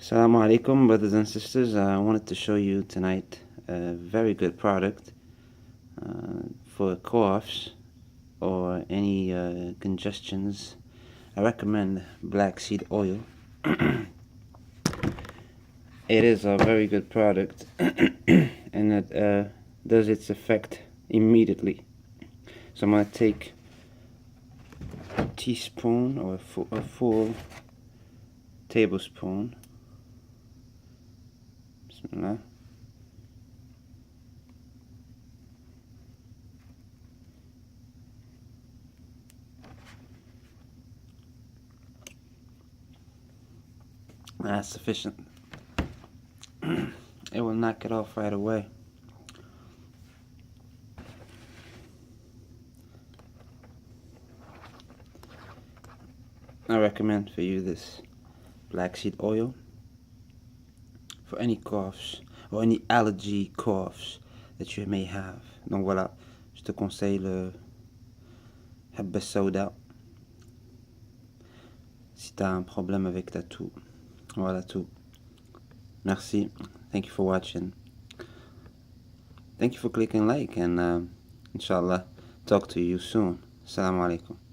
Assalamu alaikum, brothers and sisters. I wanted to show you tonight a very good product for coughs or any congestions. I recommend black seed oil. It is a very good product and it does its effect immediately. So I'm going to take a teaspoon or a full tablespoon. Bismillah. That's sufficient. It will knock it off right away. I recommend for you this black seed oil for any coughs or any allergy coughs that you may have. Donc voilà, je te conseille le Habba Sauda si tu as un problème avec ta toux. Voilà tout. Merci. Thank you for watching. Thank you for clicking like and inshallah talk to you soon. Assalamu alaikum.